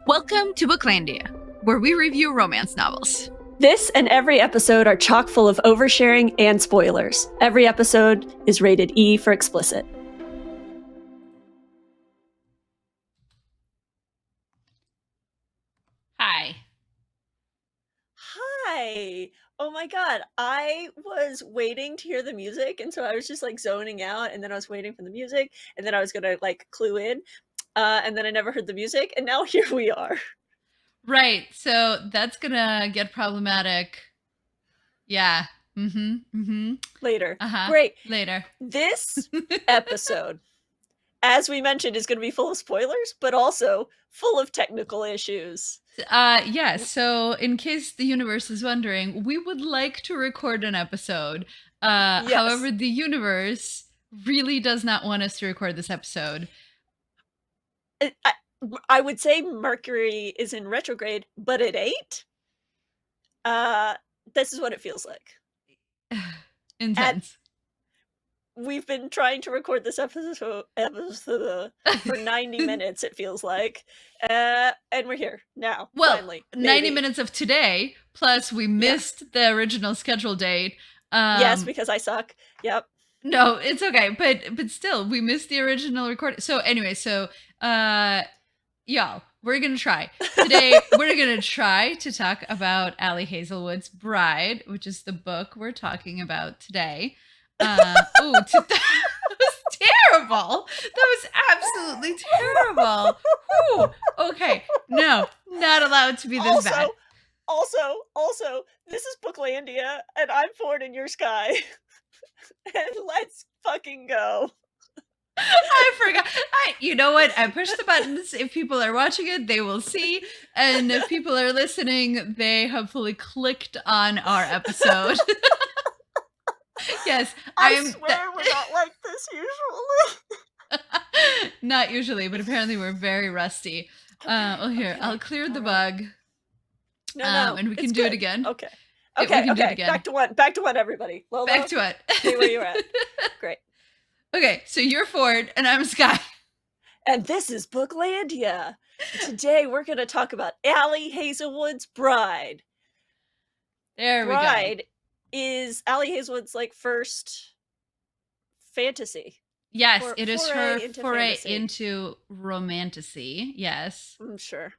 Welcome to Booklandia, where we review romance novels. This and every episode are chock full of oversharing and spoilers. Every episode is rated E for explicit. Hi. Hi. Oh my god, I was waiting to hear the music, and so I was just like zoning out, and then I was waiting for the music, and then I was gonna like clue in, and then I never heard the music, and now here we are. Right, so that's gonna get problematic. Yeah. Later. Uh-huh. Great. Later. This episode, as we mentioned, is going to be full of spoilers, but also full of technical issues. Yeah, so in case the universe is wondering, we would like to record an episode. Yes. However, the universe really does not want us to record this episode. I would say Mercury is in retrograde, but it ain't. This is what it feels like. Intense. We've been trying to record this episode for 90 minutes, it feels like. And we're here now, well, finally. 90 minutes of today, plus we missed the original schedule date. Yes, because I suck. Yep. No, it's okay, but still, we missed the original recording. So anyway, y'all, we're gonna try. Today, we're gonna try to talk about Ali Hazelwood's Bride, which is the book we're talking about today. That was terrible. That was absolutely terrible. Ooh, okay, no, not allowed to be this bad. Also, this is Booklandia, and I'm Ford in your sky. And let's fucking go. I forgot. You know what? I pushed the buttons. If people are watching it, they will see. And if people are listening, they hopefully clicked on our episode. Yes, I swear we're not like this usually. Not usually, but apparently we're very rusty. Well, here, I'll clear the bug. No, and we can do it again. Okay. We can do it again. Back to one, everybody. Lolo, back to what? Stay where you're at. Great. Okay, so you're Ford, and I'm Sky. And this is Booklandia. Today we're going to talk about Ali Hazelwood's Bride. There we go. Bride is Ali Hazelwood's like first fantasy. Yes, it is her foray into romantasy. Yes. Sure.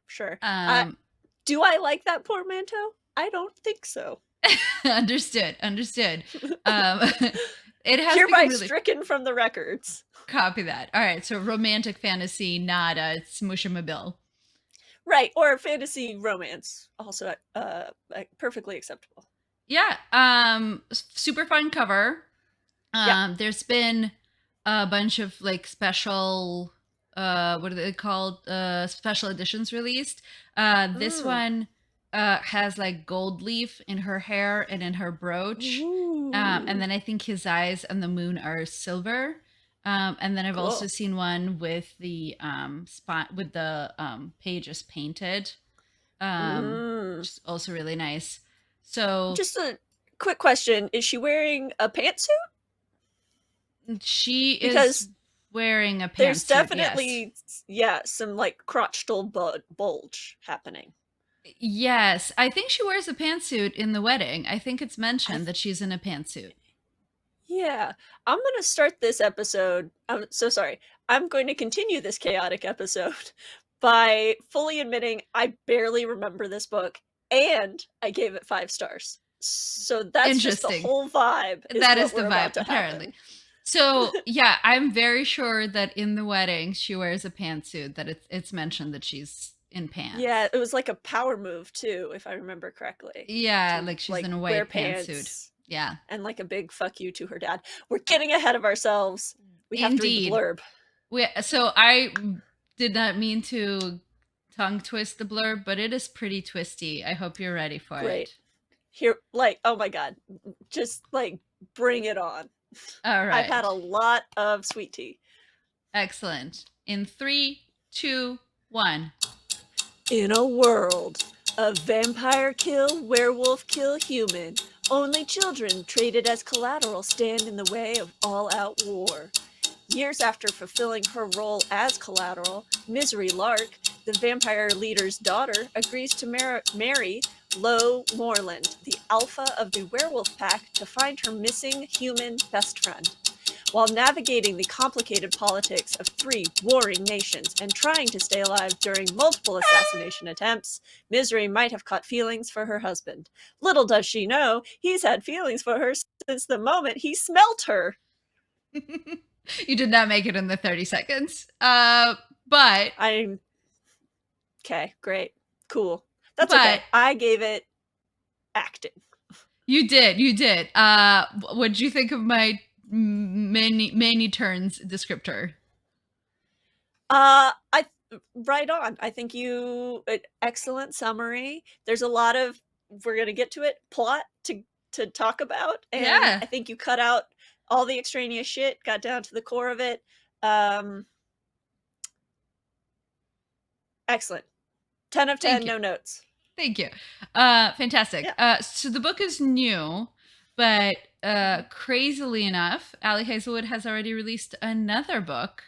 Do I like that portmanteau? I don't think so. Understood. It has hereby really stricken from the records. Copy that. All right, so romantic fantasy, not a smushamabill. Right, or fantasy romance, also perfectly acceptable. Yeah, super fun cover. There's been a bunch of like special, what are they called? Special editions released. This one has like gold leaf in her hair and in her brooch. And then I think his eyes and the moon are silver. And then I've also seen one with the spot with the pages painted. Which is also really nice. So just a quick question, is she wearing a pantsuit? She is wearing a pantsuit. There's definitely some like crotchal bulge happening. Yes, I think she wears a pantsuit in the wedding. I think it's mentioned that she's in a pantsuit. Yeah, I'm going to start this episode. I'm so sorry. I'm going to continue this chaotic episode by fully admitting I barely remember this book, and I gave it 5 stars. So that's just the whole vibe. That is the vibe, apparently. So, yeah, I'm very sure that in the wedding she wears a pantsuit, that it's mentioned that she's in pants. Yeah, it was like a power move too, if I remember correctly. Yeah, like she's in a white pantsuit. Yeah. And like a big fuck you to her dad. We're getting ahead of ourselves. We have to read the blurb. So I did not mean to tongue twist the blurb, but it is pretty twisty. I hope you're ready for it. Here, like, oh my god. Just like bring it on. All right. I've had a lot of sweet tea. Excellent. In 3, 2, 1. In a world of vampire-kill-werewolf-kill-human, only children traded as collateral stand in the way of all-out war. Years after fulfilling her role as collateral, Misery Lark, the vampire leader's daughter, agrees to marry Lowe Moreland, the alpha of the werewolf pack, to find her missing human best friend. While navigating the complicated politics of 3 warring nations and trying to stay alive during multiple assassination attempts, Misery might have caught feelings for her husband. Little does she know, he's had feelings for her since the moment he smelt her. You did not make it in the 30 seconds. But okay, great. Cool. That's okay. I gave it acting. You did. What did you think of my many turns descriptor? Right on. I think excellent summary. There's a lot of, we're gonna get to it, plot to talk about, and yeah. I think you cut out all the extraneous shit, got down to the core of it. Excellent. 10 of 10, no notes. Thank you. Fantastic. Yeah. So the book is new, but crazily enough, Ali Hazelwood has already released another book,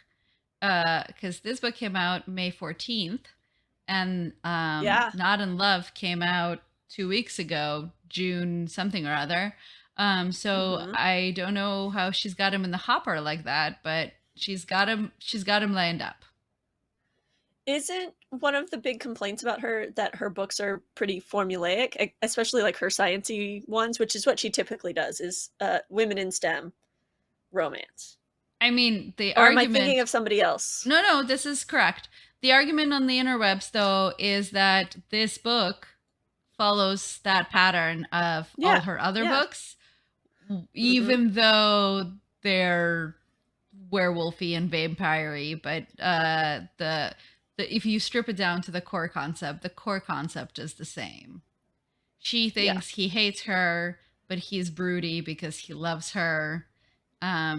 because this book came out May 14th, and Not in Love came out 2 weeks ago, June something or other. So I don't know how she's got him in the hopper like that, but she's got him lined up. Isn't one of the big complaints about her that her books are pretty formulaic, especially like her science-y ones, which is what she typically does, is women in STEM romance? I mean, or am I thinking of somebody else? No, this is correct. The argument on the interwebs, though, is that this book follows that pattern of all her other books, even though they're werewolfy and vampire-y, but if you strip it down to the core concept is the same. She thinks he hates her, but he's broody because he loves her.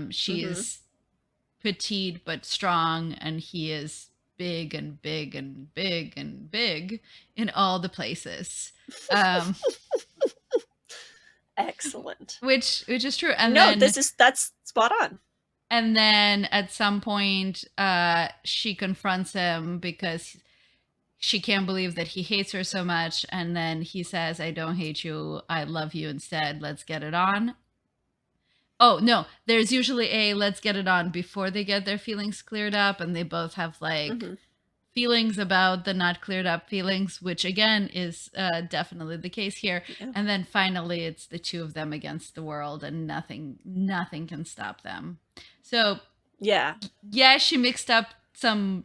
She's petite but strong, and he is big and big and big and big in all the places. Excellent. Which is true. And that's spot on. And then at some point, she confronts him because she can't believe that he hates her so much. And then he says, I don't hate you. I love you instead. Let's get it on. Oh, no. There's usually a let's get it on before they get their feelings cleared up. And they both have feelings about the not cleared up feelings, which again is definitely the case here. Yeah. And then finally, it's the two of them against the world, and nothing can stop them. So yeah, she mixed up some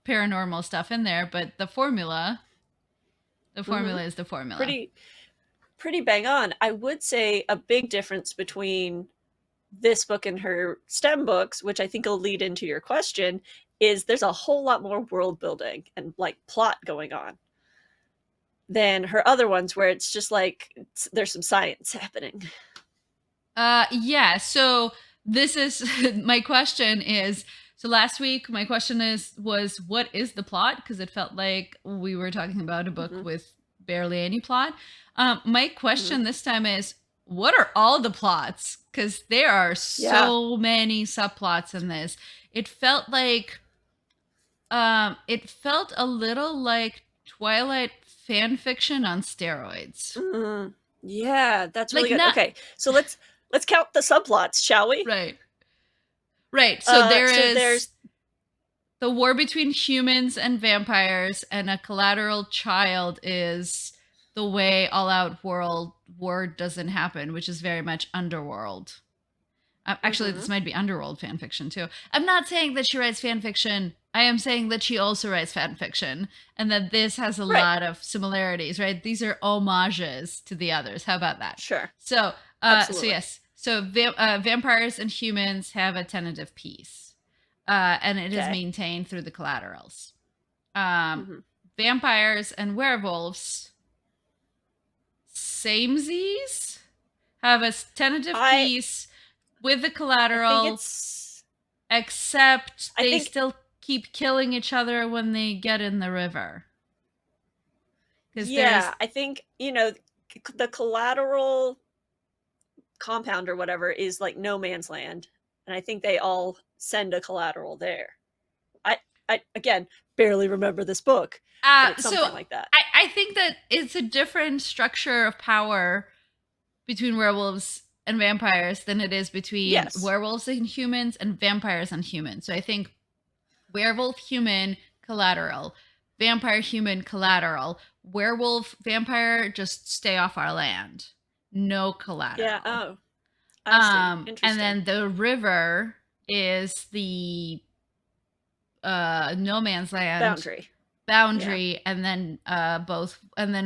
paranormal stuff in there, but the formula is the formula. Pretty bang on. I would say a big difference between this book and her STEM books, which I think will lead into your question, is there's a whole lot more world building and like plot going on than her other ones, where it's just like there's some science happening. Yeah. So this is my question is, so last week my question was what is the plot? Because it felt like we were talking about a book with barely any plot. My question this time is, what are all the plots? Because there are so many subplots in this. It felt like it felt a little like Twilight fan fiction on steroids. Yeah, that's really good. Okay, so let's count the subplots, shall we? Right. So there's the war between humans and vampires, and a collateral child is the way all-out war doesn't happen, which is very much Underworld. Actually, this might be Underworld fan fiction too. I'm not saying that she writes fan fiction. I am saying that she also writes fan fiction, and that this has a lot of similarities, right? These are homages to the others. How about that? Sure. So, yes. So vampires and humans have a tentative peace, and it is maintained through the collaterals. Vampires and werewolves, samesies, have a tentative peace with the collateral, except they still keep killing each other when they get in the river. Yeah, I think, the collateral compound or whatever is like no man's land, and I think they all send a collateral there. I again barely remember this book, but it's something like that. I think that it's a different structure of power between werewolves and vampires than it is between werewolves and humans and vampires and humans. So I think werewolf human collateral, vampire human collateral, werewolf vampire just stay off our land. No collateral. Yeah. Oh. I see. Interesting. And then the river is the no man's land boundary, and then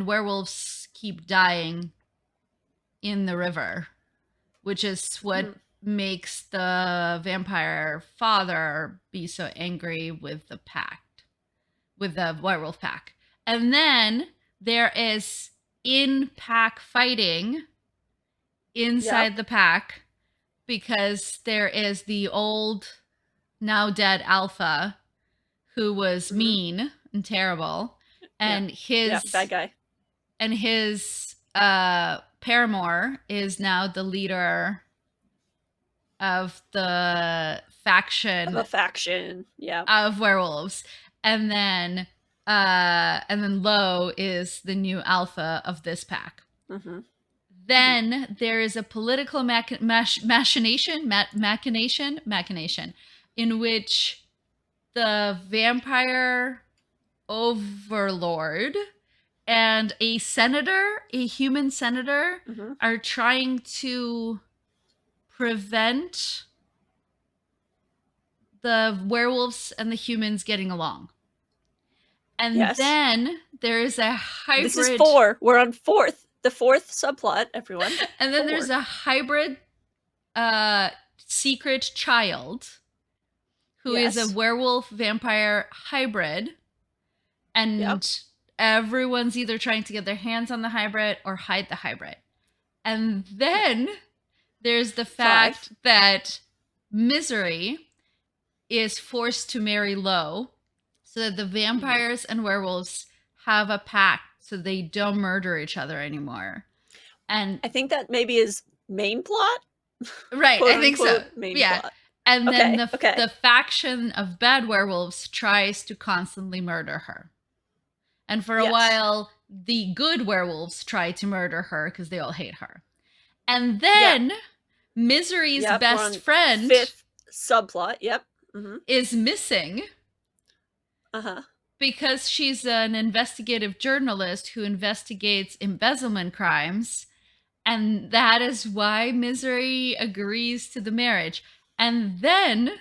werewolves keep dying in the river, which is what makes the vampire father be so angry with the werewolf pack. And then there is in-pack fighting inside the pack, because there is the old, now dead alpha who was mean and terrible, and his bad guy, and his paramour is now the leader of the faction of werewolves, and then Lowe is the new alpha of this pack. Then there is a political machination in which the vampire overlord and a human senator, are trying to prevent the werewolves and the humans getting along. And then there is a hybrid. This is 4. We're on 4th. The 4th subplot, everyone. And then there's a hybrid secret child who is a werewolf vampire hybrid. And everyone's either trying to get their hands on the hybrid or hide the hybrid. And then there's the fact that Misery is forced to marry Lowe so that the vampires and werewolves have a pact so they don't murder each other anymore. And I think that maybe is main plot. Right, I think so. Main plot. And then the faction of bad werewolves tries to constantly murder her. And for a while, the good werewolves try to murder her because they all hate her. And then Misery's best friend, 5th subplot, is missing. Because she's an investigative journalist who investigates embezzlement crimes. And that is why Misery agrees to the marriage. And then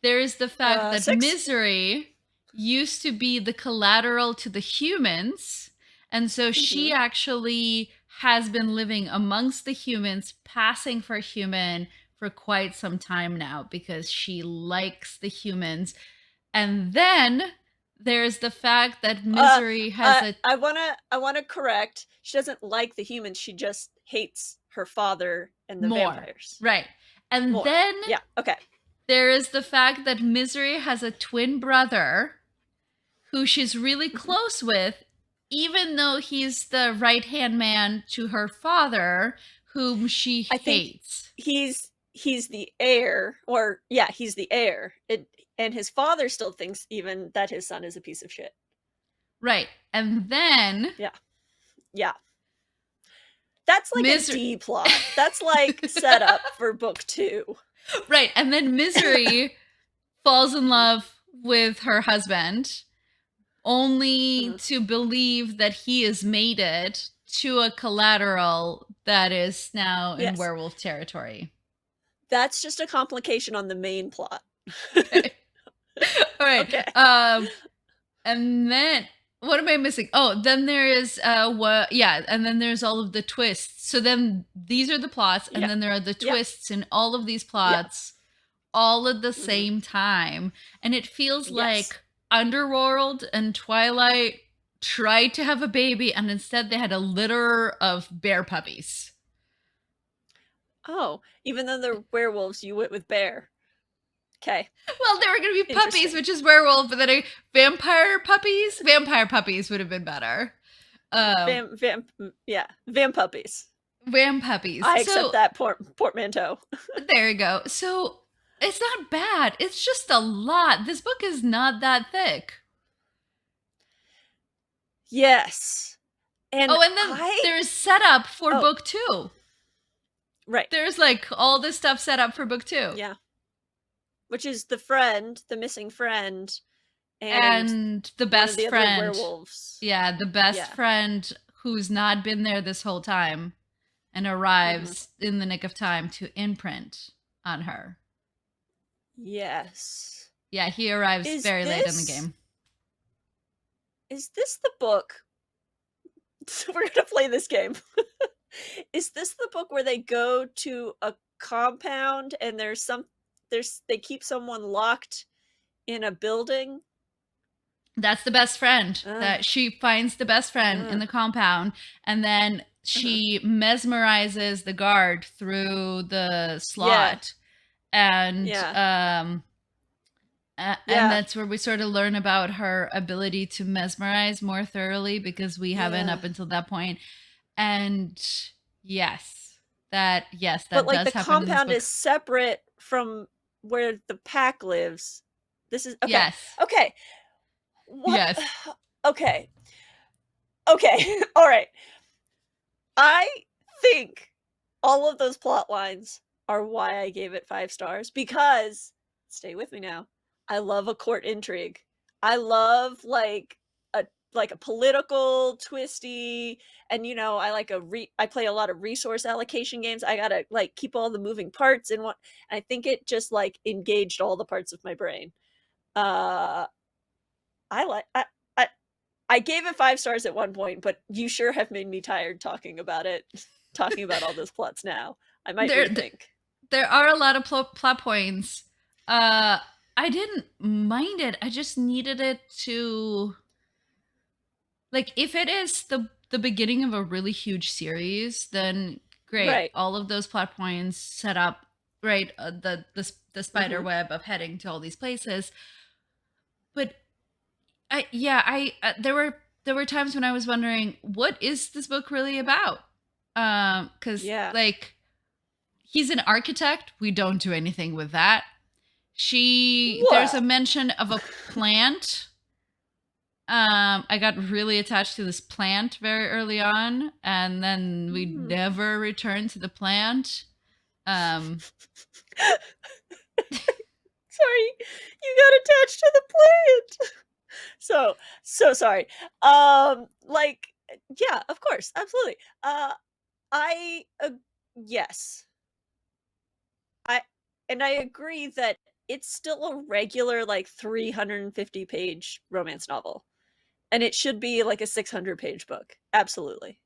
there is the fact that Misery used to be the collateral to the humans. And so she actually has been living amongst the humans, passing for human for quite some time now because she likes the humans. And then there's the fact that Misery has I wanna correct. She doesn't like the humans. She just hates her father and the vampires. Right. And then there is the fact that Misery has a twin brother who she's really close with, even though he's the right-hand man to her father, whom she hates. He's the heir, or he's the heir. And his father still thinks even that his son is a piece of shit. Right. And then that's like a D plot. That's like set up for book 2. Right. And then Misery falls in love with her husband, only to believe that he is mated to a collateral that is now in werewolf territory. That's just a complication on the main plot. Okay. All right. And then what am I missing? Oh, then there is and then there's all of the twists. So then these are the plots, and then there are the twists in all of these plots all at the same time. And it feels like Underworld and Twilight tried to have a baby, and instead they had a litter of bear puppies. Oh, even though they're werewolves, you went with bear. Okay. Well, they were going to be puppies, which is werewolf, but then vampire puppies? Vampire puppies would have been better. Vam puppies. Vam puppies. I accept that portmanteau. There you go. So It's not bad. It's just a lot. This book is not that thick. Yes. And Oh, and then there's setup for book 2. Right. There's like all this stuff set up for book 2. Yeah. Which is the friend, the missing friend, and the one of best the other friend. werewolves. Yeah, the best friend who's not been there this whole time and arrives in the nick of time to imprint on her. Yes. Yeah, he arrives very late in the game. Is this the book? We're going to play this game. Is this the book where they go to a compound and they keep someone locked in a building? That's the best friend. That she finds the best friend in the compound, and then she mesmerizes the guard through the slot. And and that's where we sort of learn about her ability to mesmerize more thoroughly, because we haven't up until that point. And that but like does the happen in this compound book. is separate from where the pack lives. This is okay. Yes. Okay. What? Yes. Okay. Okay. All right. I think all of those plot lines are why I gave it 5 stars, because stay with me now. I love a court intrigue. I love like a political twisty, and I play a lot of resource allocation games. I gotta like keep all the moving parts in one. I think it just like engaged all the parts of my brain. I I gave it 5 stars at one point, but you sure have made me tired talking about it, talking about all those plots now. I might rethink. There are a lot of plot points. I didn't mind it. I just needed it to, like, if it is the beginning of a really huge series, then great. Right. All of those plot points set up, right, the spider web of heading to all these places. But there were times when I was wondering, what is this book really about? Because like, he's an architect. We don't do anything with that. There's a mention of a plant. I got really attached to this plant very early on, and then we never returned to the plant. Sorry, you got attached to the plant. So sorry. Like, yeah, of course, absolutely. Yes. I agree that it's still a regular like 350-page romance novel, and it should be like a 600-page book. Absolutely.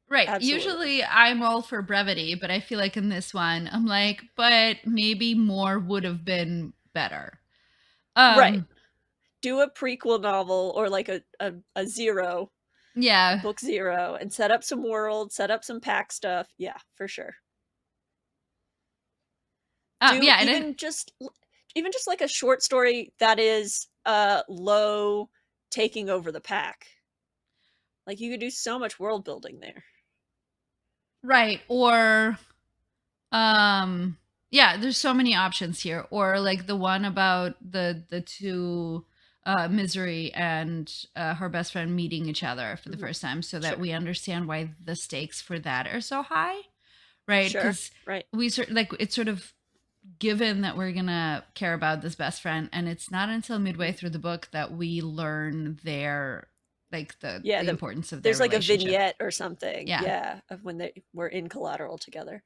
Right. Absolutely. Usually I'm all for brevity, but I feel like in this one, I'm like, but maybe more would have been better. Right. Do a prequel novel or like a zero. Yeah. Book 0, and set up some world, set up some pack stuff. Yeah, for sure. Even just like a short story that is Lowe taking over the pack. Like, you could do so much world building there. Right. Or there's so many options here. Or like the one about the two Misery and her best friend meeting each other for the first time, so that we understand why the stakes for that are so high. Right? Because we it's sort of given that we're gonna care about this best friend, and it's not until midway through the book that we learn their the importance of their there's like a relationship. vignette or something of when they were in Collateral together.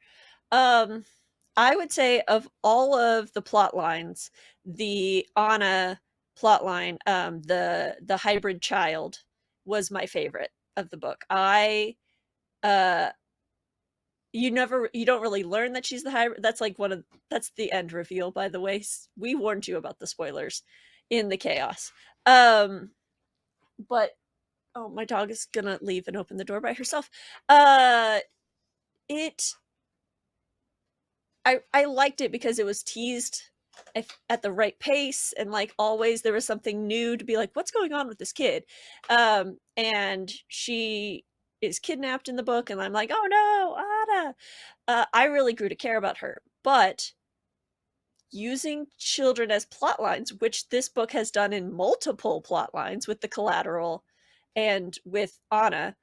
I would say of all of the plot lines, the Anna plot line, the hybrid child, was my favorite of the book. You don't really learn that she's the hybrid. That's like that's the end reveal, by the way. We warned you about the spoilers in the chaos. But my dog is gonna leave and open the door by herself. I liked it because it was teased at the right pace, and like always there was something new to be like, what's going on with this kid? And she is kidnapped in the book, and I'm like, oh no, Anna. I really grew to care about her, but using children as plot lines, which this book has done in multiple plot lines with the collateral and with Anna,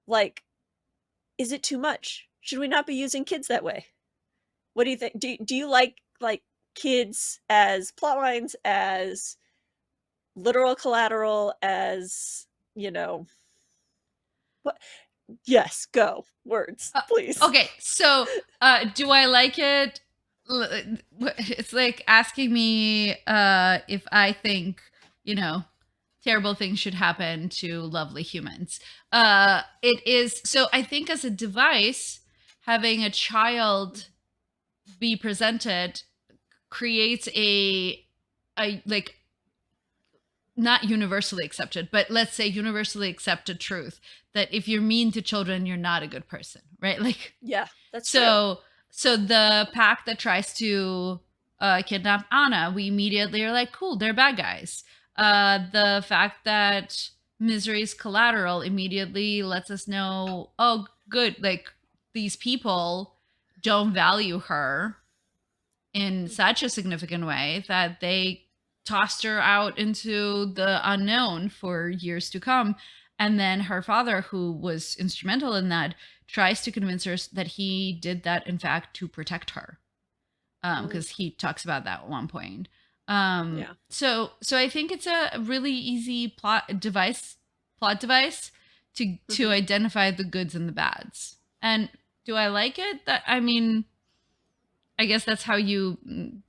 like, is it too much? Should we not be using kids that way? What do you think? Do you like kids as plot lines, as literal collateral, as, you know, what? Yes, go. Words, Uh, please. okay, so do I like it? It's like asking me if I think, you know, terrible things should happen to lovely humans. It is so. I think as a device, having a child be presented creates a like not universally accepted, but let's say universally accepted truth that if you're mean to children, you're not a good person, right? Like, Yeah, that's true. so the pack that tries to kidnap Anna, we immediately are like, cool, they're bad guys. The fact that Misery's collateral immediately lets us know, oh, good, like these people don't value her in such a significant way that they tossed her out into the unknown for years to come. And then her father, who was instrumental in that, tries to convince her that he did that, in fact, to protect her. Mm, Because he talks about that at one point. yeah. So I think it's a really easy plot device to Mhm. identify the goods and the bads. And do I like it? That I mean, I guess that's how you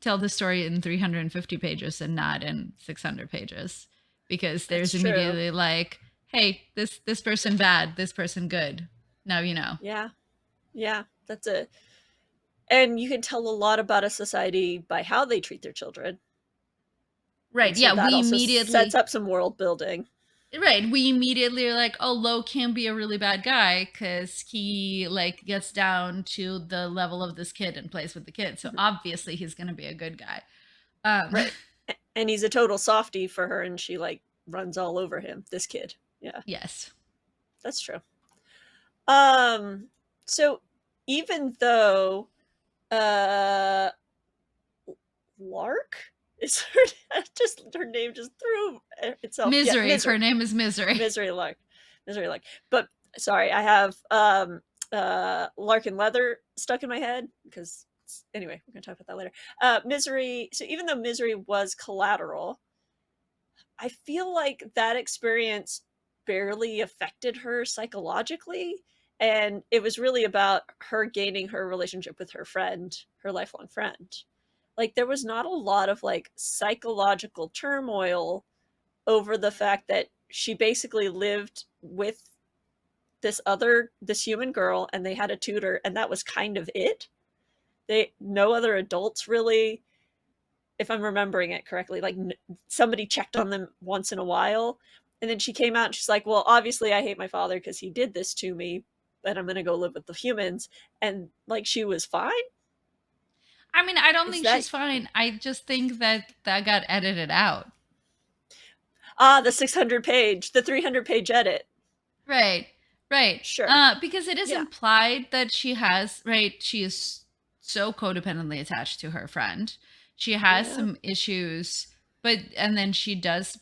tell the story in 350 pages and not in 600 pages, because That's there's true. immediately like, hey, this person bad, this person good. Now you know. Yeah. Yeah, that's a and you can tell a lot about a society by how they treat their children. Right. And so Yeah, that we also sets immediately up some world building. right, we immediately are like, oh, Lowe can be a really bad guy because he like gets down to the level of this kid and plays with the kid. So Mhm. obviously he's gonna be a good guy. Right. And he's a total softie for her and she like runs all over him, this kid. Yeah, Yes. that's true. Um so even though uh Lark is her just her name just threw itself. Yeah, Misery. Her Misery. name is Misery. Misery Lark. Misery Lark. But sorry, I have Lark and Leather stuck in my head because anyway, we're gonna talk about that later. Misery. So even though Misery was collateral, I feel like that experience barely affected her psychologically. And it was really about her gaining her relationship with her friend, her lifelong friend. Like, there was not a lot of like psychological turmoil over the fact that she basically lived with this human girl and they had a tutor and that was kind of it. They no other adults really, if I'm remembering it correctly, like somebody checked on them once in a while. And then she came out and she's like, well, obviously I hate my father because he did this to me, but I'm going to go live with the humans. And like, she was fine. I mean, I don't Is think that, she's fine. I just think that that got edited out. the 600 page, the 300 page edit? Right. Right. Sure. Because it is Yeah. implied that she has, right, she is so codependently attached to her friend. She has Yeah. some issues, but and then she does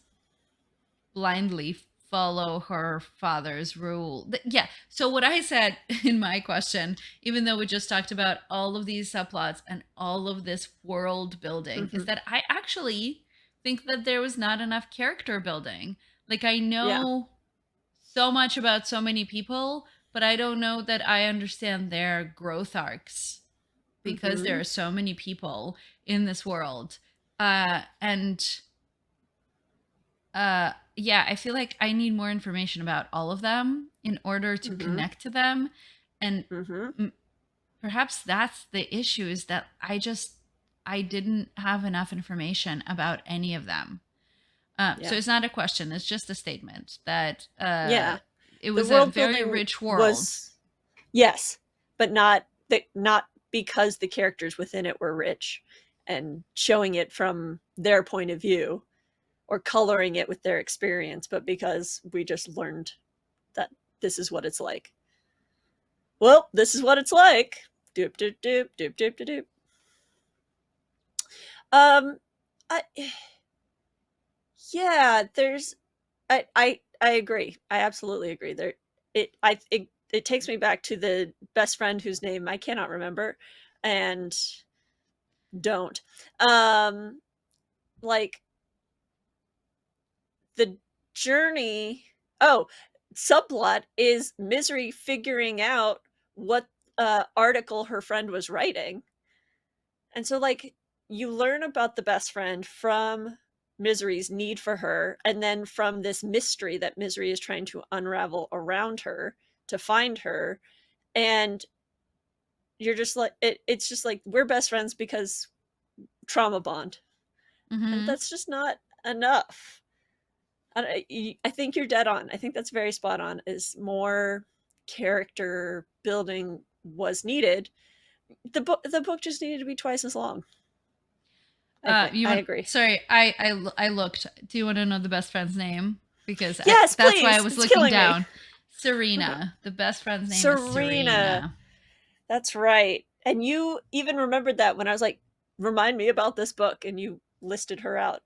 blindly follow her father's rule. Yeah. So what I said in my question, even though we just talked about all of these subplots and all of this world building, is Mm-hmm. that I actually think that there was not enough character building. Like I Yeah. know so much about so many people, but I don't know that I understand their growth arcs because Mm-hmm. there are so many people in this world. And yeah, I feel like I need more information about all of them in order to Mm-hmm. connect to them. And Mm-hmm. m- perhaps that's the issue is that I didn't have enough information about any of them. So Yeah. it's not a question; it's just a statement that Yeah. it The was a world very building rich world. was, yes, but not because the characters within it were rich and showing it from their point of view or coloring it with their experience, but because we just learned that this is what it's like. Well, this is what it's like. Doop doop doop doop doop doop doop. Um, I yeah, there's I agree. I absolutely agree. It takes me back to the best friend whose name I cannot remember, and don't. Um, like the journey. Oh, subplot is Misery figuring out what article her friend was writing. And so, like, you learn about the best friend from Misery's need for her, and then from this mystery that Misery is trying to unravel around her to find her. And you're just like, it's just like, we're best friends because trauma bond. And Mm-hmm. that's just not enough. I think you're dead on. I think that's very spot on. Is more character building was needed. The book just needed to be twice as long. I think You I want? agree. Sorry, I looked. Do you want to know the best friend's name? Because Yes, that's why I please. was It's looking killing me. down. Serena. The best friend's name is Serena. Serena. That's right. And you even remembered that when I was like, remind me about this book, and you listed her out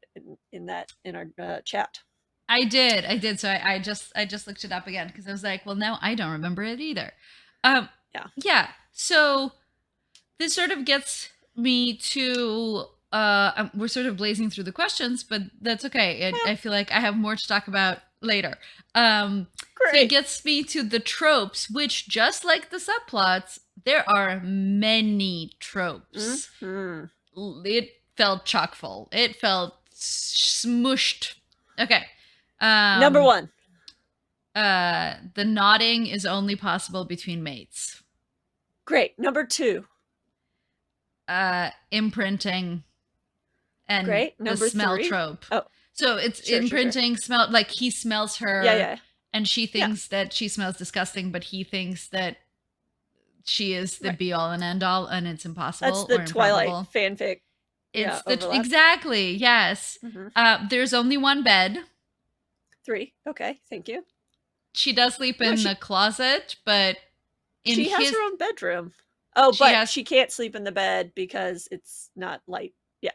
in our chat. I did. So I just looked it up again because I was like, well, now I don't remember it either. Yeah. Yeah. So this sort of gets me to we're sort of blazing through the questions, but that's okay. Yeah. I feel like I have more to talk about later. So it Great. gets me to the tropes, which just like the subplots, there are many tropes. Mm-hmm. It felt chock full. It felt smushed. Okay. Number one. The nodding is only possible between mates. Great. Number two. Imprinting and Great. the Number smell three. trope. Oh, So it's sure. imprinting, smell, like he smells Yeah, her yeah, and she yeah. thinks that she smells disgusting, but he thinks that she is the Right. be all and end all and it's That's impossible the or Twilight improbable. fanfic. Yeah, It's the overlap. exactly, yes. Mm-hmm. There's only one bed. Three. Okay, thank you. She does sleep No, in the closet, but in she has his her own bedroom. Oh, she but has she can't sleep in the bed because it's not light. Yeah.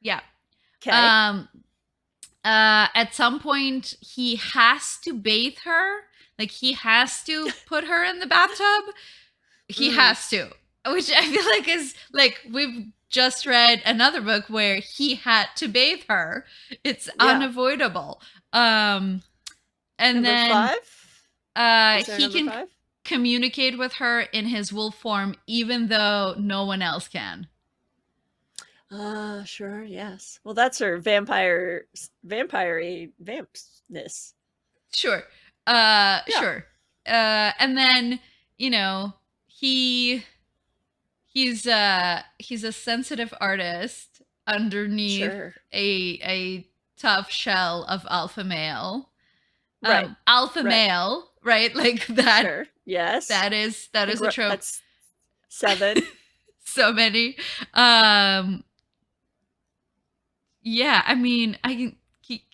yeah. Okay. Um at some point he has to bathe her. Like he has to put her in the bathtub. He Mm. has to, which I feel like is like we've just read another book where he had to bathe her. It's Yeah. unavoidable. And Number then five. Is there he number can five? communicate with her in his wolf form even though no one else can. Sure, yes. Well, that's her vampire vampness. Sure. Yeah. Sure. And then, you know, he he's a sensitive artist underneath Sure. a tough shell of alpha male. Right. Alpha Right. male, right? Like that Sure. Yes. that is a trope. That's 7. So many. Um yeah, I mean, I can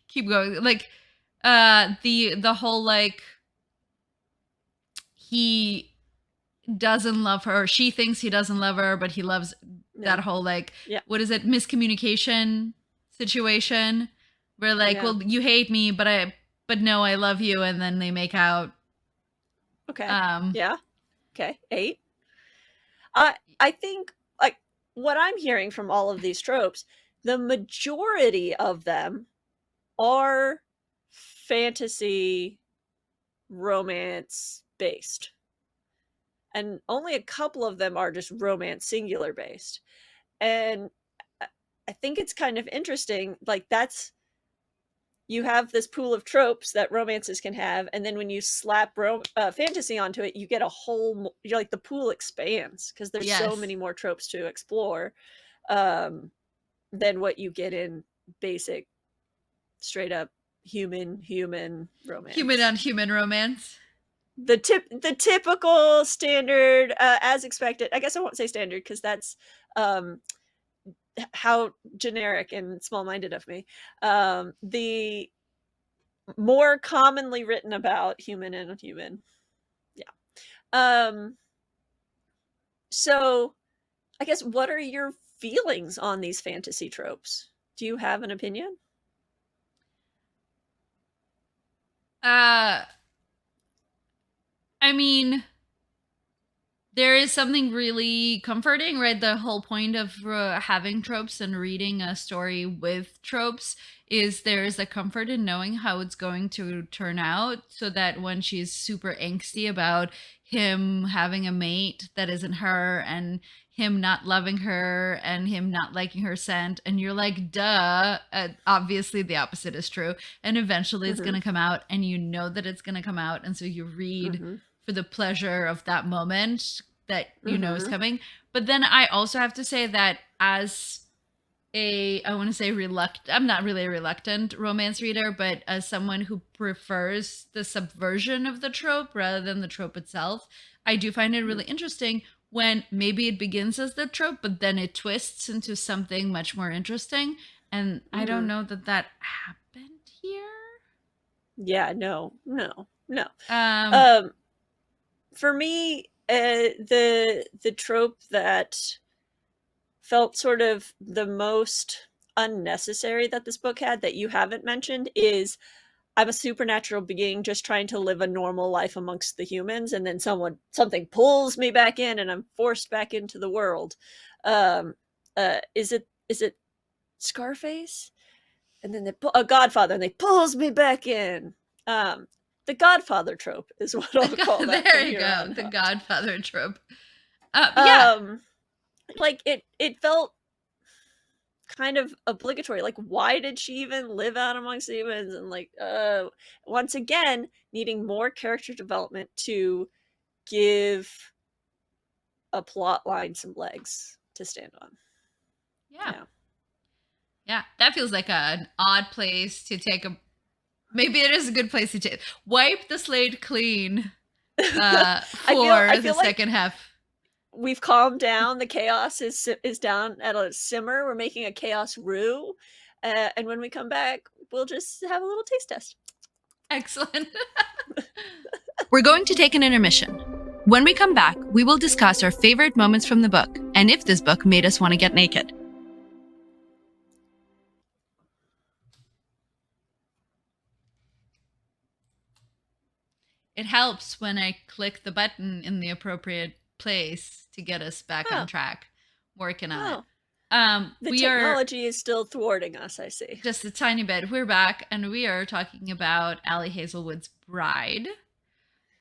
keep going. Like the whole like he doesn't love her. She thinks he doesn't love her, but he loves that No. whole like Yeah. what is it, miscommunication situation where like, Yeah. well, you hate me, but no, I love you, and then they make out. Okay. Um, Yeah. Okay. 8. I think like what I'm hearing from all of these tropes, the majority of them are fantasy romance based. And only a couple of them are just romance singular based. And I think it's kind of interesting. Like, that's you have this pool of tropes that romances can have, and then when you slap fantasy onto it, you get a whole. You're like the pool expands because there's so yes, many more tropes to explore um, than what you get in basic, straight up human human romance. on human romance. The typical standard, as expected. I guess I won't say standard because that's um, how generic and small-minded of me. The more commonly written about human and human. Yeah. So I guess what are your feelings on these fantasy tropes? Do you have an opinion? I mean, there is something really comforting, right? The whole point of having tropes and reading a story with tropes is there is a comfort in knowing how it's going to turn out, so that when she's super angsty about him having a mate that isn't her and him not loving her and him not liking her scent, and you're like, duh, obviously the opposite is true. And eventually it's going to come out, and you know that it's going to come out. And so you read for the pleasure of that moment that you know is coming. But then I also have to say that as I want to say I'm not really a reluctant romance reader, but as someone who prefers the subversion of the trope rather than the trope itself, I do find it really interesting when maybe it begins as the trope, but then it twists into something much more interesting. And I don't know that happened here. Yeah, no. Um, For me, the trope that felt sort of the most unnecessary that this book had that you haven't mentioned is I'm a supernatural being just trying to live a normal life amongst the humans, and then something pulls me back in, and I'm forced back into the world. Is it Scarface? And then a Godfather, and they pulls me back in. The Godfather trope is what I'll call that. There you go, the Godfather trope. Yeah, like it felt kind of obligatory. Like, why did she even live out amongst humans? And like, once again, needing more character development to give a plot line some legs to stand on. Yeah, that feels like an odd place to take a. Maybe it is a good place to take. Wipe the slate clean for I feel the second half. We've calmed down. The chaos is down at a simmer. We're making a chaos roux. And when we come back, we'll just have a little taste test. Excellent. We're going to take an intermission. When we come back, we will discuss our favorite moments from the book and if this book made us want to get naked. It helps when I click the button in the appropriate place to get us back on track. Working on it. The technology is still thwarting us, I see. Just a tiny bit. We're back, and we are talking about Ali Hazelwood's Bride.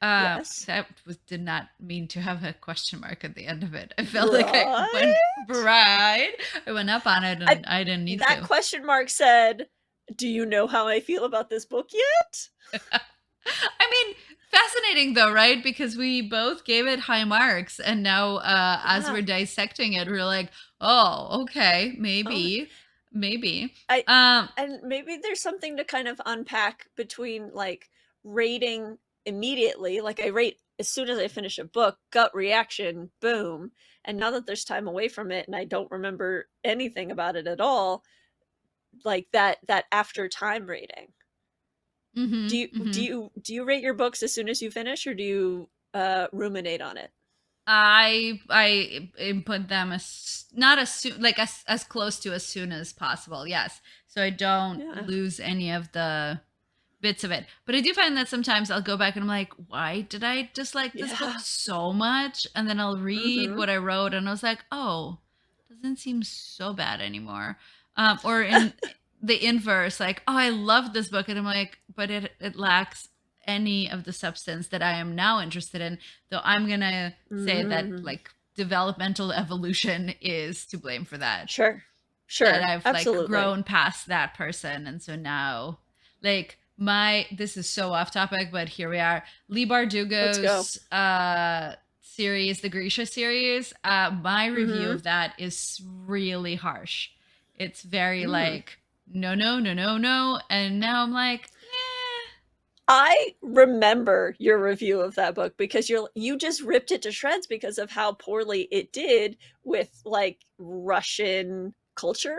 Yes. That did not mean to have a question mark at the end of it. I felt like I went Bride. I went up on it, and I didn't need that question mark said, do you know how I feel about this book yet? I mean, fascinating though, right? Because we both gave it high marks, and now as we're dissecting it, we're like, oh, okay, maybe. And maybe there's something to kind of unpack between like rating immediately, like I rate as soon as I finish a book, gut reaction, boom. And now that there's time away from it and I don't remember anything about it at all, like that after time rating. Do you rate your books as soon as you finish, or do you ruminate on it? I input them as not as soon, like as close to as soon as possible. Yes, so I don't lose any of the bits of it. But I do find that sometimes I'll go back and I'm like, why did I dislike this book so much? And then I'll read what I wrote, and I was like, oh, doesn't seem so bad anymore. Or in the inverse, like, oh, I love this book, and I'm like, but it lacks any of the substance that I am now interested in. Though I'm gonna say that like developmental evolution is to blame for that. Sure. That I've like grown past that person, and so now, like this is so off topic, but here we are. Leigh Bardugo's series, the Grisha series. My review of that is really harsh. It's very like no, and now I'm like, I remember your review of that book because you just ripped it to shreds because of how poorly it did with like Russian culture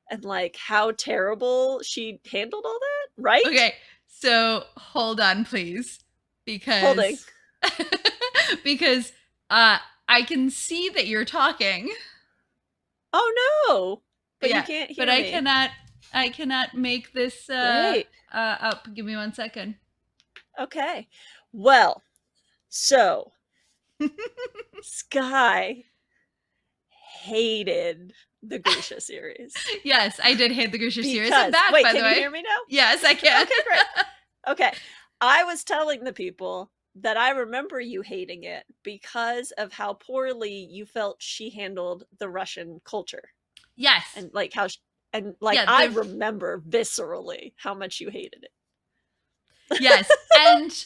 and like how terrible she handled all that, right? Okay, so hold on, please, because because I can see that you're talking. Oh no! But you Yeah, can't hear but me. I cannot make this Great. up. Give me 1 second. Okay. Well, so Sky hated the Grisha series. Yes, I did hate the Grisha series. I'm Because, back, wait, by the can you way. hear me now? Yes, I can. Okay, great. Okay. I was telling the people that I remember you hating it because of how poorly you felt she handled the Russian culture. Yes. And like how, like Yeah, I remember viscerally how much you hated it. yes. And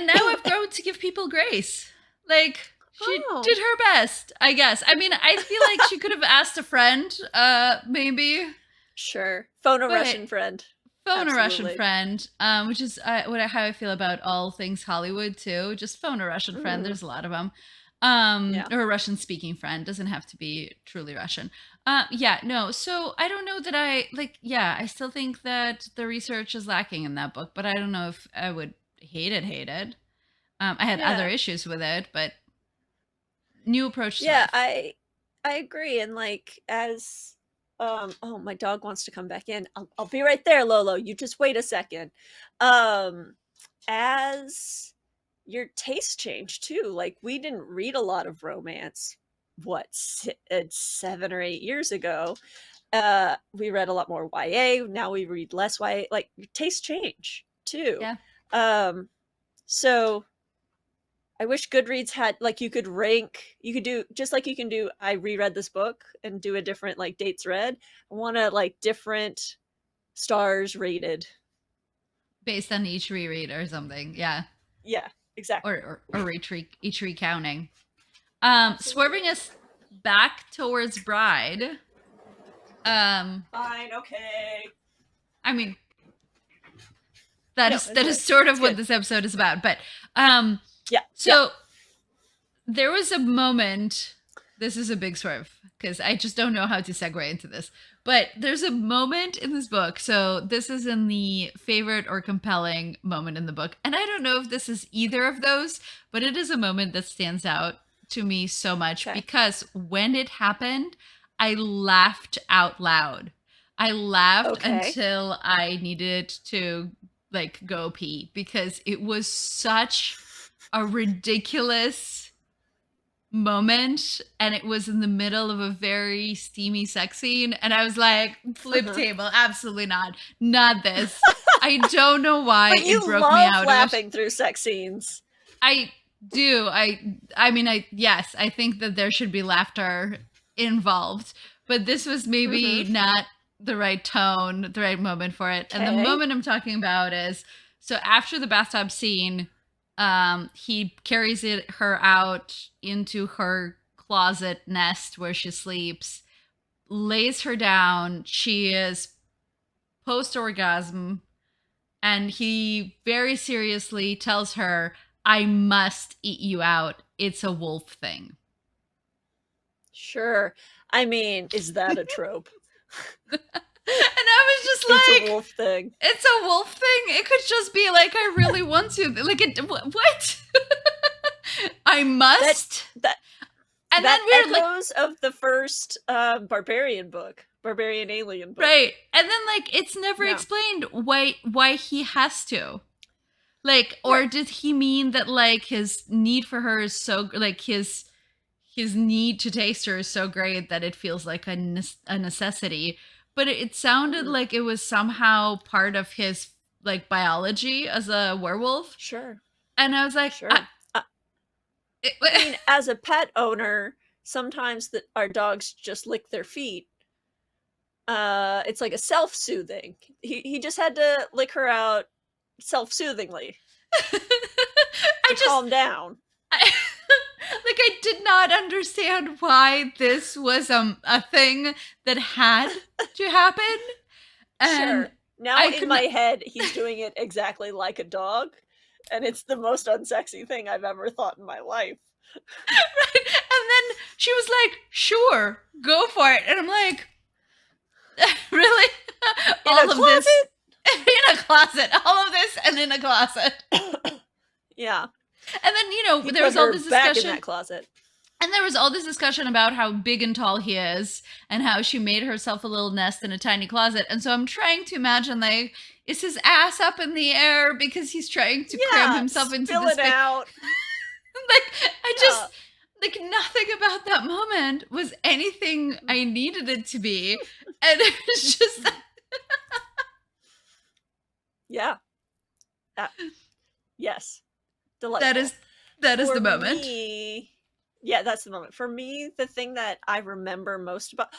now I've grown to give people grace. Like she did her best, I guess. I mean, I feel like she could have asked a friend, maybe. Sure. Phone a Russian friend. Phone Absolutely. a Russian friend, which is how I feel about all things Hollywood too. Just phone a Russian friend. There's a lot of them. Or a Russian speaking friend. Doesn't have to be truly Russian. Yeah, no. So I don't know that I still think that the research is lacking in that book, but I don't know if I would hate it. I had other issues with it, but new approach to life. I agree. And like as oh, my dog wants to come back in. I'll be right there, Lolo. You just wait a second. As your taste changed too. Like we didn't read a lot of romance, what, 7 or 8 years ago. We read a lot more YA. Now we read less YA. Like your taste change too. Yeah. So I wish Goodreads had, like, you could rank, you could do just like you can do I reread this book and do a different like dates read. I want to like different stars rated Based on each reread or something. Yeah. Yeah, exactly. Or each recounting. Swerving us back towards Bride. Fine, okay. I mean, that is sort of what this episode is about. But yeah. So there was a moment. This is a big swerve because I just don't know how to segue into this. But there's a moment in this book. So this is in the favorite or compelling moment in the book. And I don't know if this is either of those, but it is a moment that stands out to me so much because when it happened, I laughed out loud. I laughed until I needed to like go pee because it was such a ridiculous moment, and it was in the middle of a very steamy sex scene, and I was like, flip table, absolutely not this. I don't know why but you it broke love me out laughing through sex scenes. I do. I mean, yes, I think that there should be laughter involved, but this was maybe not the right tone, the right moment for it. And the moment I'm talking about is, so after the bathtub scene, he carries her out into her closet nest where she sleeps, lays her down. She is post-orgasm, and he very seriously tells her, I must eat you out. It's a wolf thing. Sure. I mean, is that a trope? And I was just like, it's a wolf thing. It's a wolf thing? It could just be like, I really want to. Like, what? I must? And that then we're echoes like, of the first Barbarian Alien book. Right. And then, like, it's never explained why he has to. Like, or did he mean that, like, his need for her is so, like, his need to taste her is so great that it feels like a necessity. But it sounded like it was somehow part of his, like, biology as a werewolf. Sure. And I was like, I mean, as a pet owner, sometimes our dogs just lick their feet. It's like a self-soothing. He just had to lick her out self-soothingly. to calm down. I did not understand why this was a thing that had to happen. And sure. Now in my head, he's doing it exactly like a dog, and it's the most unsexy thing I've ever thought in my life. Right. And then she was like, sure, go for it. And I'm like, really? All of this? In a closet. All of this and in a closet. Yeah. And then, there was all this discussion. Back in that closet. And there was all this discussion about how big and tall he is and how she made herself a little nest in a tiny closet. And so I'm trying to imagine, like, is his ass up in the air because he's trying to cram Yeah, himself into this spilling big. out. Like, I Yeah. just, like, nothing about that moment was anything I needed it to be. And it was just. Yeah. Yes. Delightful. That is For the moment. me, yeah, that's the moment. For me, the thing that I remember most about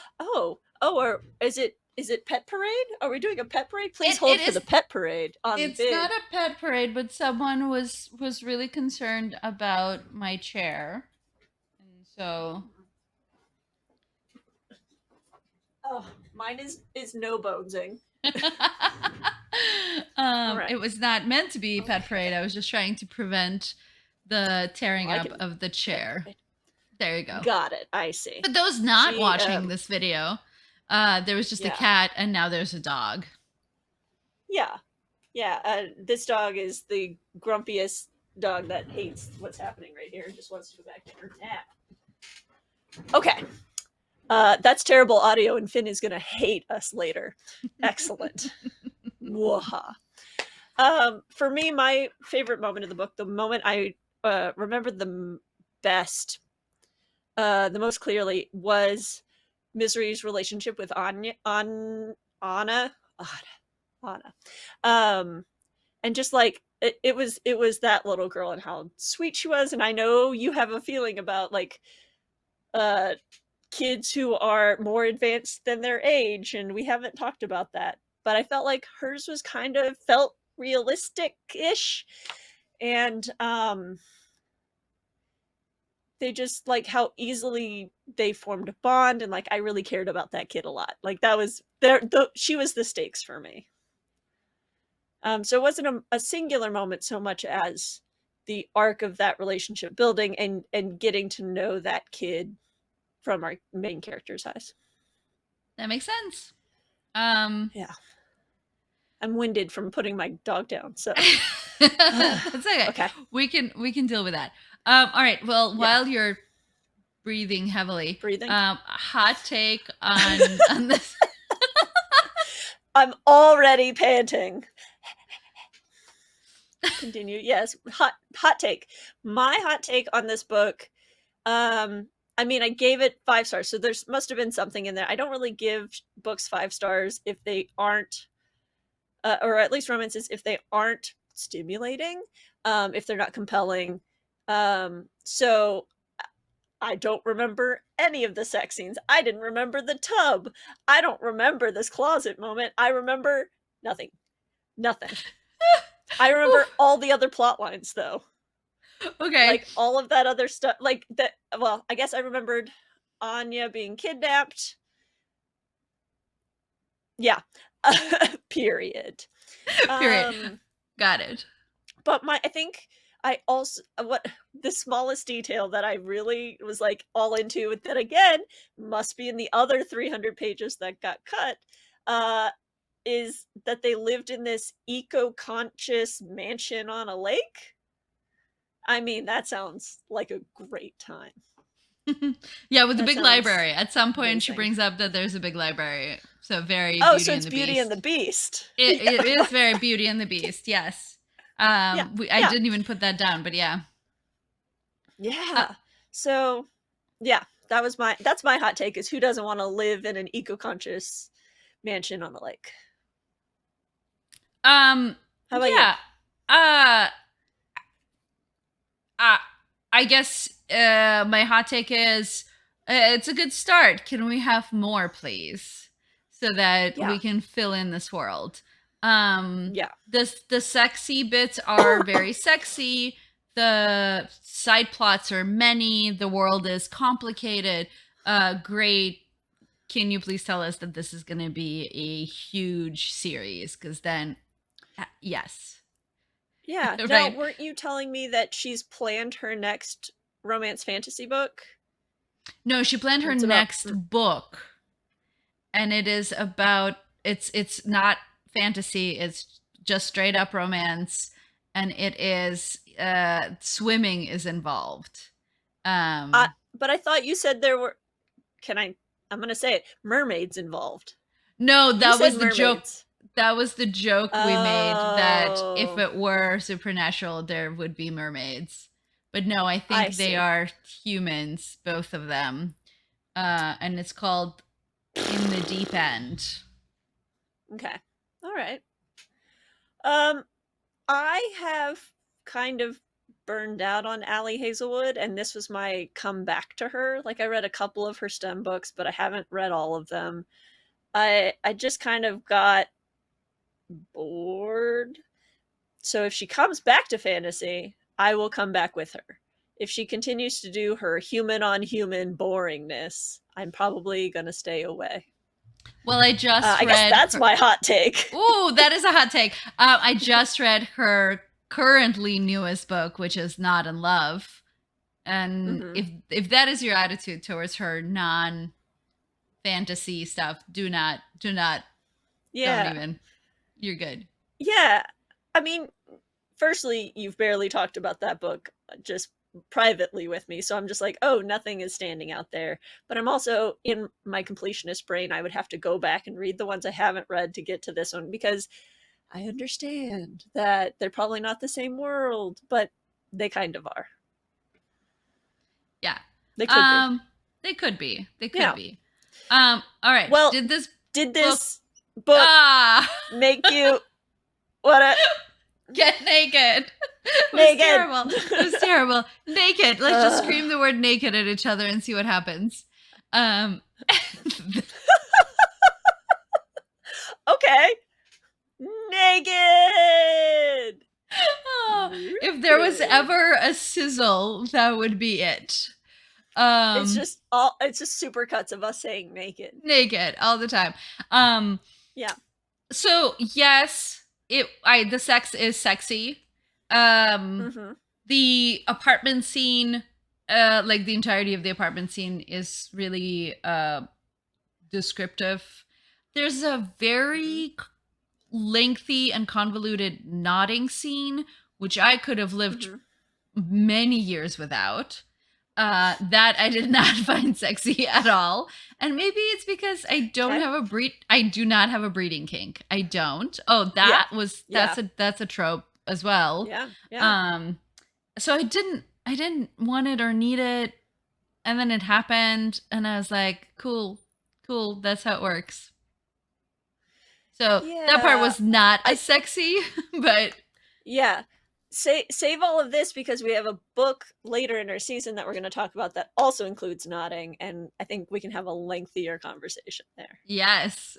or is it Pet Parade? Are we doing a pet parade? Please hold for the pet parade on It's bid. not a pet parade, but someone was really concerned about my chair. And so mine is no bonesing. It was not meant to be pet parade. I was just trying to prevent the tearing up of the chair. There you go. Got it. I see. For those not watching this video, there was just a cat, and now there's a dog. Yeah. Yeah. This dog is the grumpiest dog that hates what's happening right here and just wants to go back to her nap. Okay. That's terrible audio, and Finn is going to hate us later. Excellent. Waha. For me, my favorite moment of the book, the moment I remember the best, the most clearly, was Misery's relationship with Anna. And just like it was that little girl and how sweet she was. And I know you have a feeling about like kids who are more advanced than their age, and we haven't talked about that, but I felt like hers was kind of felt realistic-ish. And they just like how easily they formed a bond, and like I really cared about that kid a lot. Like that was there, she was the stakes for me. So it wasn't a singular moment so much as the arc of that relationship building and getting to know that kid from our main character's eyes. That makes sense. Yeah. I'm winded from putting my dog down, so that's okay. Okay. We can deal with that. All right. Well, while you're breathing heavily, hot take on this. I'm already panting. Continue. Yes, hot take. My hot take on this book. I mean, I gave it 5 stars, so there must have been something in there. I don't really give books 5 stars if they aren't, or at least romances, if they aren't stimulating, if they're not compelling. So I don't remember any of the sex scenes. I didn't remember the tub. I don't remember this closet moment. I remember nothing. I remember all the other plot lines, though. Okay. Like all of that other stuff. Like that. Well, I guess I remembered Anya being kidnapped. Yeah. Period. Got it. But I think I also the smallest detail that I really was like all into, that again must be in the other 300 pages that got cut, is that they lived in this eco-conscious mansion on a lake. I mean, that sounds like a great time. Yeah, with the big library. At some point, amazing. She brings up that there's a big library. So very Beauty so it's and the Beauty Beast. and the Beast. It is very Beauty and the Beast, yes. I didn't even put that down, but yeah. Yeah. So, yeah, that's my hot take, is who doesn't want to live in an eco-conscious mansion on the lake? How about you? I guess my hot take is it's a good start. Can we have more, please? So that we can fill in this world. The sexy bits are very sexy. The side plots are many. The world is complicated. Great. Can you please tell us that this is going to be a huge series? Because then, yes. Yeah. Right. Now, weren't you telling me that she's planned her next romance fantasy book? No, she planned her next book. And it is about, it's not fantasy, it's just straight up romance. And it is, swimming is involved. But I thought you said there were, I'm going to say it, mermaids involved. No, You that said was the joke. mermaids. That was the joke we made, that if Oh, it were supernatural, there would be mermaids. But no, I I think they see. are humans, both of them. And it's called In the Deep End. Okay. All right. I have kind of burned out on Ali Hazelwood, and this was my comeback to her. Like, I read a couple of her STEM books, but I haven't read all of them. I just kind of got bored. So if she comes back to fantasy, I will come back with her. If she continues to do her human on human boringness, I'm probably gonna stay away. Well, I just I guess read that's her. my hot take. Ooh, that is a hot take. I just read her currently newest book, which is Not in Love. And Mm-hmm. if that is your attitude towards her non fantasy stuff, do not, don't Yeah. even. You're good. Yeah. I mean, firstly, you've barely talked about that book just privately with me. So I'm just like, oh, nothing is standing out there. But I'm also in my completionist brain, I would have to go back and read the ones I haven't read to get to this one because I understand that they're probably not the same world, but they kind of are. Yeah. They could be. Um, they could be. They could Yeah. be. All right. Well, Did this did book this book ah make you what a get naked? It was naked? terrible. It was terrible. Naked. Let's just scream the word naked at each other and see what happens. Um Okay. Naked. oh, if there was ever a sizzle, that would be it. It's just super cuts of us saying naked. Naked all the time. Um Yeah. so yes, the sex is sexy. Um Mm-hmm. the apartment scene, like the entirety of the apartment scene is really descriptive. There's a Mm-hmm. very lengthy and convoluted nodding scene, which I could have lived Mm-hmm. many years without. That I did not find sexy at all. And maybe it's because Okay. I do not have a breeding kink. I don't. Oh, Yeah. Yeah. that's a trope as well. Yeah. Yeah. Um so I didn't want it or need it, and then it happened and I was like, cool, that's how it works. So that part Yeah. was not I as sexy, but yeah. Save all of this because we have a book later in our season that we're going to talk about that also includes nodding, and I think we can have a lengthier conversation there. yes,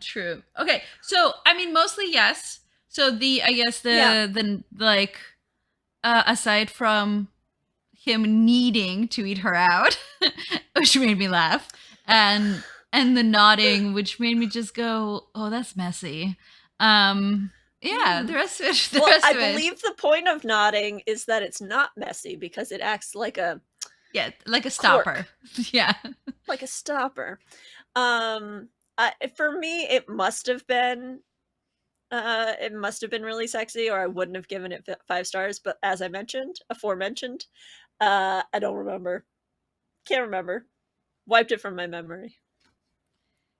true. Okay, so I mean, mostly yes. So I guess Yeah. the like, aside from him needing to eat her out, which made me laugh, and the nodding, which made me just go, oh, that's messy. Yeah, Hmm. the rest of it, the Well, rest I of it, believe the point of nodding is that it's not messy because it acts like a yeah, like a cork, stopper. Yeah. like a stopper. Um, for me, it must have been really sexy, or I wouldn't have given it 5 stars. But as I mentioned, aforementioned, I don't remember, can't remember, wiped it from my memory.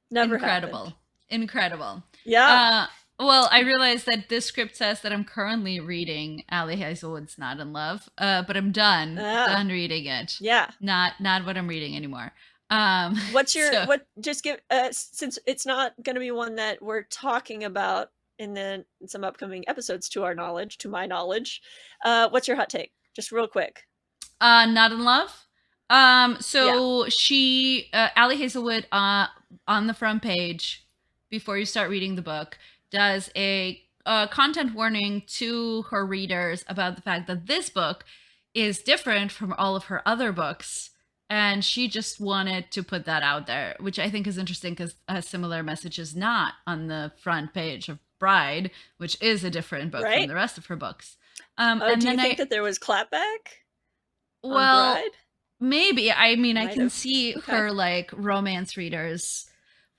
Never happened. Incredible. Incredible. Yeah. Uh, well, I realize that this script says that I'm currently reading Ali Hazelwood's Not in Love, but I'm Ah. done reading it. Yeah. Not what I'm reading anymore. What's your So what? Just give since it's not going to be one that we're talking about in some upcoming episodes, to my knowledge. What's your hot take? Just real quick. Not in Love. Yeah. So Ali Hazelwood, on the front page, before you start reading the book, does a content warning to her readers about the fact that this book is different from all of her other books. And she just wanted to put that out there, which I think is interesting because a similar message is not on the front page of Bride, which is a different book from Right. the rest of her books. Oh, And do you then think that there was clapback on well, Bride? maybe. I mean, I Might can have. see Okay. her like romance readers.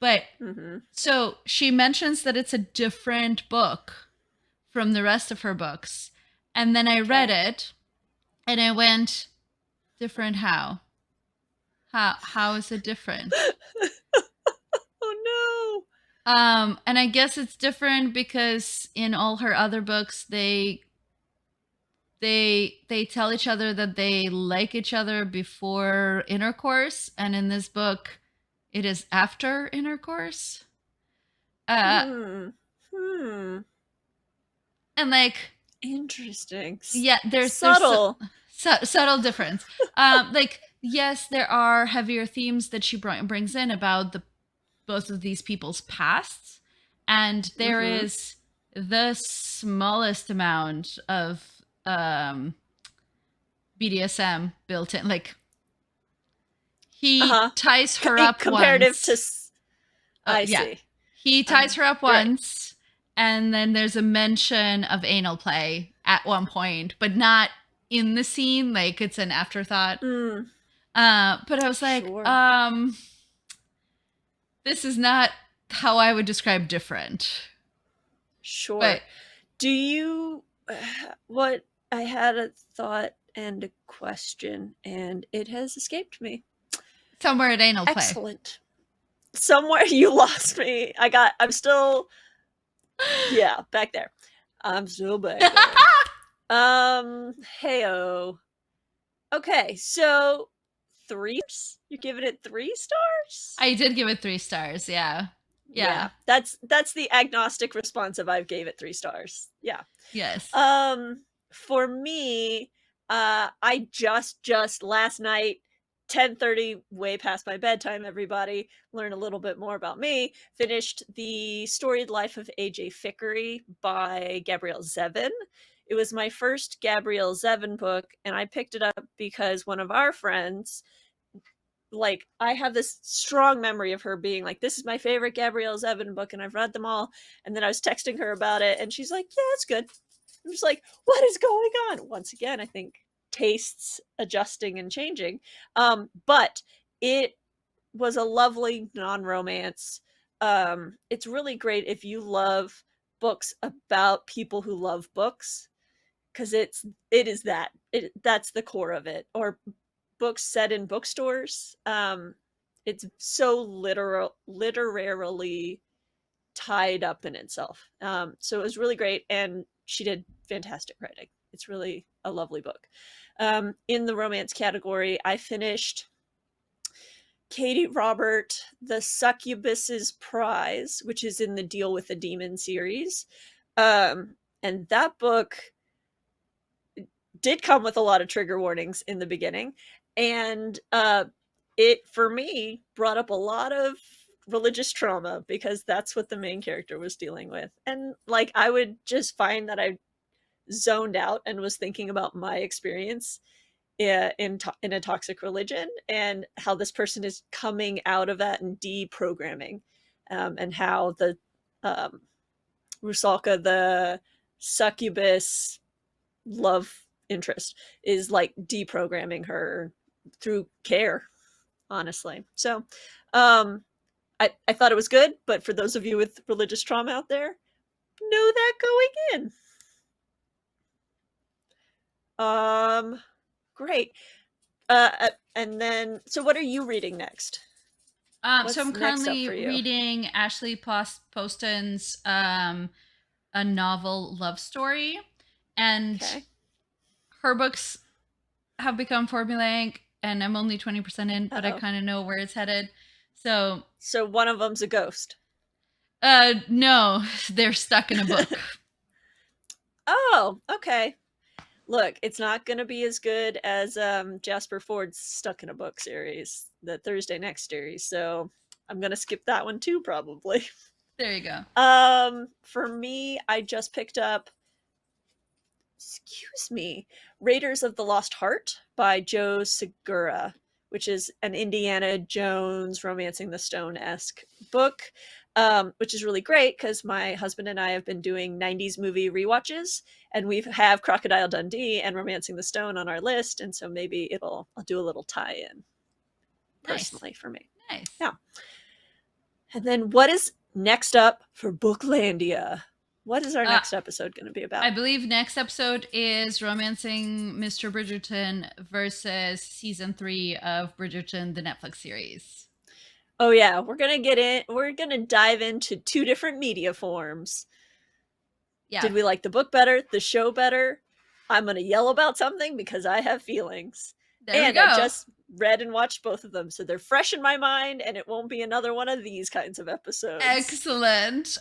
But Mm-hmm. so she mentions that it's a different book from the rest of her books. And then I read Okay. it and I went, different how? How is it different? Oh And I guess it's different because in all her other books they tell each other that they like each other before intercourse, and in this book it is after intercourse. Uh no. and like Interesting. yeah, there's Subtle. subtle difference. Like yes, there are heavier themes that she brings in about the both of these people's pasts, and there Mm-hmm. is the smallest amount of BDSM built in. Like he Uh-huh. ties her up Comparative to... once. I Yeah, see. he ties her up Right. once, and then there's a mention of anal play at one point, but not in the scene. Like it's an afterthought. Mm, But I was like, sure. this is not how I would describe different. Sure. But Do you... What... I had a thought and a question, and it has escaped me. somewhere at anal play. Excellent. Somewhere you lost me. I'm still... Yeah, back there. I'm still back there. Heyo. Okay, so 3? You're giving it 3 stars? I did give it 3 stars. Yeah. Yeah, Yeah. that's the agnostic responsive. I gave it 3 stars. Yeah. Yes. For me, I just last night, 10:30, way past my bedtime, everybody, learn a little bit more about me, finished The Storied Life of A.J. Fickery by Gabrielle Zevin. It was my first Gabrielle Zevin book, and I picked it up because one of our friends, like, I have this strong memory of her being like, this is my favorite Gabrielle Zevin book, and I've read them all. And then I was texting her about it, and she's like, yeah, it's good. I'm just like, what is going on? Once again, I think tastes adjusting and changing. But it was a lovely non-romance. It's really great if you love books about people who love books, because that's the core of it. Or books set in bookstores. It's so literarily tied up in itself. So it was really great, and she did fantastic writing. It's really a lovely book. In the romance category, I finished Katie Robert, The Succubus's Prize, which is in the Deal with the Demon series. And that book did come with a lot of trigger warnings in the beginning. And it, for me, brought up a lot of religious trauma, because that's what the main character was dealing with. And like, I would just find that I zoned out and was thinking about my experience in a toxic religion, and how this person is coming out of that and deprogramming, and how the Rusalka, the succubus love interest, is like deprogramming her through care, honestly. So I thought it was good, but for those of you with religious trauma out there, know that going in. Great. And then, so what are you reading next? So I'm What's next up currently for you? reading Ashley Poston's a novel love story, and Okay. her books have become formulaic, and I'm only 20% in, but I Uh-oh. kind of know where it's headed. So, So one of them's a ghost. no, they're stuck in a book. Oh, okay. Look, it's not going to be as good as Jasper Ford's Stuck in a Book series, the Thursday Next series. So I'm going to skip that one too, probably. There you go. For me, I just picked up, excuse me, Raiders of the Lost Heart by Joe Segura, which is an Indiana Jones Romancing the Stone-esque book, which is really great because my husband and I have been doing 90s movie rewatches, and we have Crocodile Dundee and Romancing the Stone on our list, and so maybe I'll do a little tie-in Nice. personally for me. Nice. Yeah. And then what is next up for Booklandia? What is our next episode going to be about? I believe next episode is Romancing Mr. Bridgerton versus season 3 of Bridgerton, the Netflix series. Oh yeah, we're gonna dive into 2 different media forms. Yeah. Did we like the book better, the show better? I'm gonna yell about something because I have feelings. There we go. I just read and watched both of them, so they're fresh in my mind, and it won't be another one of these kinds of episodes. Excellent.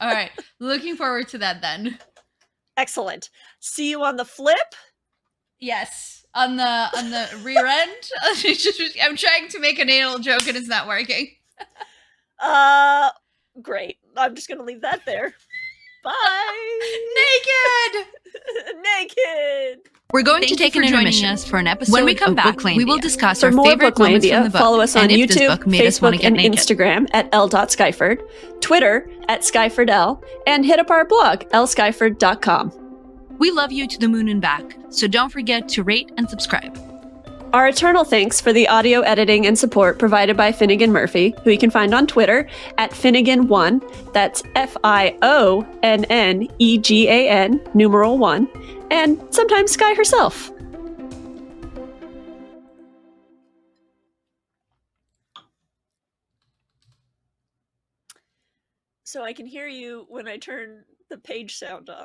All right. Looking forward to that then. Excellent. See you on the flip? Yes. On the rear end. I'm trying to make an anal joke and it's not working. Great. I'm just gonna leave that there. Bye. Naked. We're going Thank to take you an for joining intermission. us for an episode When we come of back, Booklandia. we will discuss For our more favorite moments from the Booklandia, book. follow us on and if this YouTube, book made us want to Facebook, get and naked. Instagram at l.skyford, Twitter at skyfordl, and hit up our blog, lskyford.com. We love you to the moon and back, so don't forget to rate and subscribe. Our eternal thanks for the audio editing and support provided by Finnegan Murphy, who you can find on Twitter at Finnegan1, that's FIONNEGAN, numeral 1, and sometimes Sky herself. So I can hear you when I turn the page sound on.